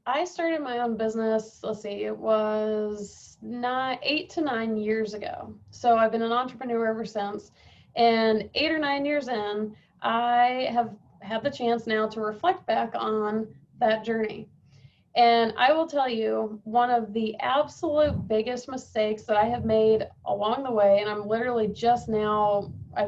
I started my own business, let's see, it was 8 to 9 years ago. So I've been an entrepreneur ever since. And 8 or 9 years in, I have had the chance now to reflect back on that journey. And I will tell you, one of the absolute biggest mistakes that I have made along the way, and I've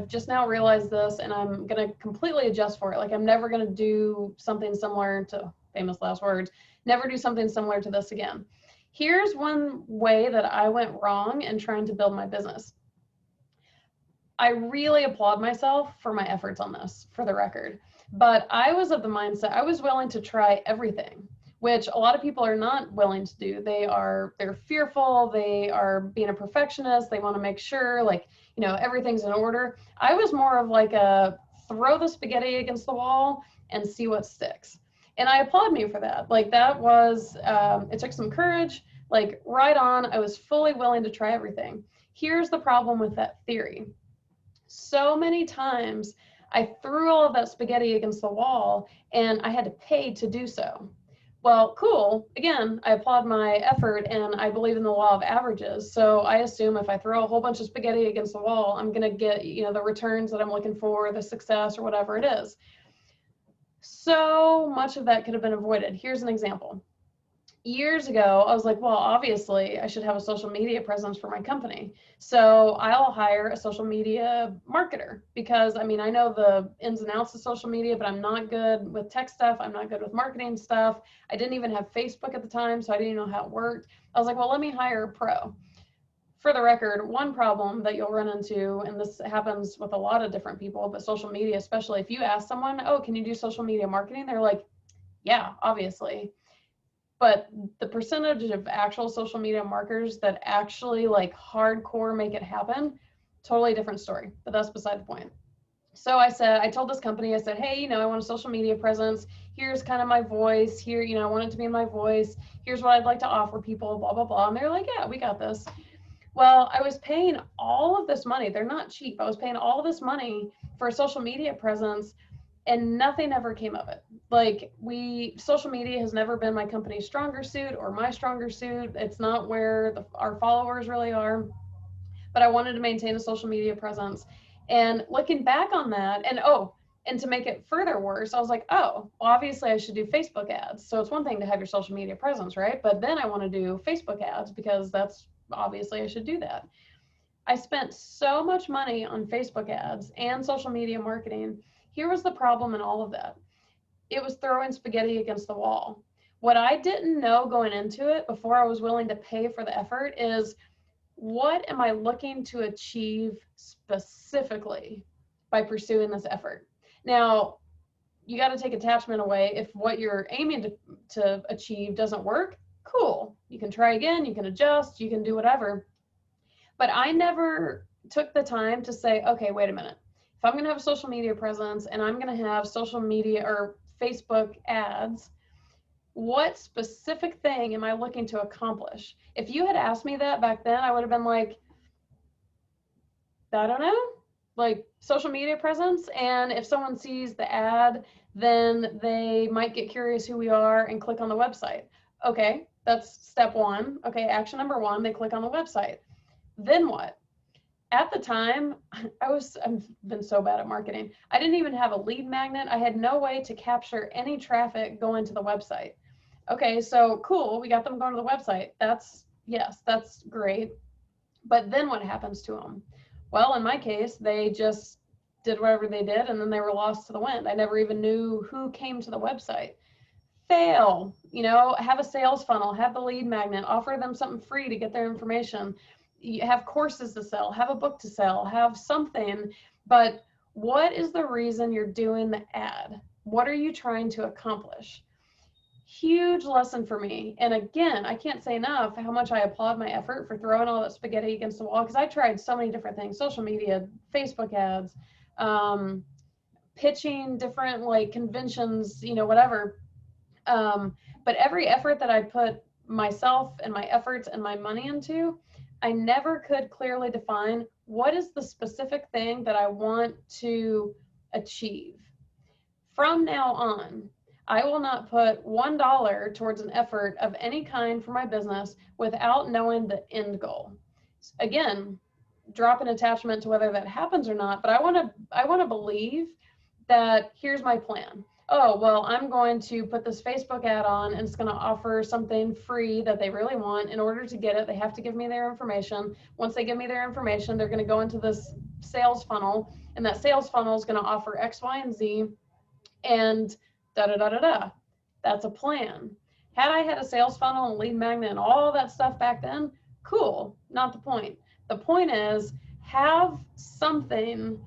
just now realized this, and I'm going to completely adjust for it. Like, I'm never going to do something similar to famous last words, never do something similar to this again. Here's one way that I went wrong in trying to build my business. I really applaud myself for my efforts on this, for the record. But I was of the mindset I was willing to try everything, which a lot of people are not willing to do. They're fearful, they are being a perfectionist, they want to make sure everything's in order. I was more of like a throw the spaghetti against the wall and see what sticks. And I applaud me for that. Like that was it took some courage, like right on. I was fully willing to try everything. Here's the problem with that theory. So many times I threw all of that spaghetti against the wall and I had to pay to do so. Well, cool. Again, I applaud my effort and I believe in the law of averages. So I assume if I throw a whole bunch of spaghetti against the wall, I'm going to get, the returns that I'm looking for, the success or whatever it is. So much of that could have been avoided. Here's an example. Years ago, I was like, well, obviously I should have a social media presence for my company. So I'll hire a social media marketer because I know the ins and outs of social media, but I'm not good with tech stuff. I'm not good with marketing stuff. I didn't even have Facebook at the time, so I didn't even know how it worked. I was like, well, let me hire a pro. For the record, one problem that you'll run into, and this happens with a lot of different people, but social media especially, if you ask someone, oh, can you do social media marketing? They're like, yeah, obviously. But the percentage of actual social media marketers that actually like hardcore make it happen, totally different story, but that's beside the point. So I told this company, I said, hey, I want a social media presence. Here's kind of my voice here. I want it to be my voice. Here's what I'd like to offer people, blah, blah, blah. And they're like, yeah, we got this. Well, I was paying all of this money. They're not cheap. I was paying all of this money for a social media presence and nothing ever came of it. Like social media has never been my company's stronger suit or my stronger suit. It's not where our followers really are, but I wanted to maintain a social media presence. And looking back on that, and to make it further worse, I was like, oh, well, obviously I should do Facebook ads. So it's one thing to have your social media presence, right? But then I want to do Facebook ads because that's obviously I should do that. I spent so much money on Facebook ads and social media marketing. Here was the problem in all of that. It was throwing spaghetti against the wall. What I didn't know going into it before I was willing to pay for the effort is, what am I looking to achieve specifically by pursuing this effort? Now, you got to take attachment away. If what you're aiming to achieve doesn't work, cool. You can try again, you can adjust, you can do whatever. But I never took the time to say, okay, wait a minute. If I'm going to have a social media presence and I'm going to have social media or Facebook ads, what specific thing am I looking to accomplish? If you had asked me that back then, I would have been like, I don't know, like social media presence. And if someone sees the ad, then they might get curious who we are and click on the website. Okay, that's step one. Okay, action number one, they click on the website. Then what? At the time, I've been so bad at marketing. I didn't even have a lead magnet. I had no way to capture any traffic going to the website. Okay, so cool, we got them going to the website. That's great. But then what happens to them? Well, in my case, they just did whatever they did and then they were lost to the wind. I never even knew who came to the website. Fail, have a sales funnel, have the lead magnet, offer them something free to get their information. You have courses to sell, have a book to sell, have something. But what is the reason you're doing the ad? What are you trying to accomplish? Huge lesson for me. And again, I can't say enough how much I applaud my effort for throwing all that spaghetti against the wall, because I tried so many different things: social media, Facebook ads, pitching different like conventions, whatever. But every effort that I put myself and my efforts and my money into, I never could clearly define what is the specific thing that I want to achieve. From now on, I will not put $1 towards an effort of any kind for my business without knowing the end goal. Again, drop an attachment to whether that happens or not, but I want to believe that here's my plan. Oh, well, I'm going to put this Facebook ad on and it's going to offer something free that they really want. In order to get it, they have to give me their information. Once they give me their information, they're going to go into this sales funnel, and that sales funnel is going to offer X, Y, and Z, and da da da da da. That's a plan. Had I had a sales funnel and lead magnet and all that stuff back then, cool, not the point. The point is, have something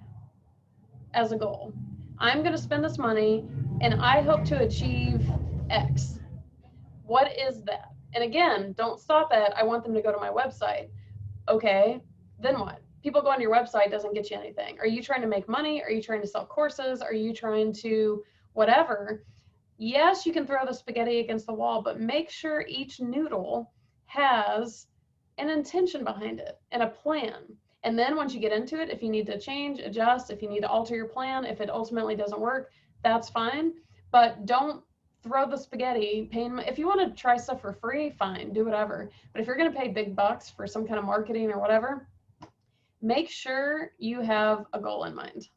as a goal. I'm going to spend this money and I hope to achieve X. What is that? And again, don't stop at, I want them to go to my website. Okay, then what? People going to your website doesn't get you anything. Are you trying to make money? Are you trying to sell courses? Are you trying to whatever? Yes, you can throw the spaghetti against the wall, but make sure each noodle has an intention behind it and a plan. And then once you get into it, if you need to change, adjust, if you need to alter your plan, if it ultimately doesn't work, that's fine. But don't throw the spaghetti. If you want to try stuff for free, fine, do whatever. But if you're going to pay big bucks for some kind of marketing or whatever, make sure you have a goal in mind.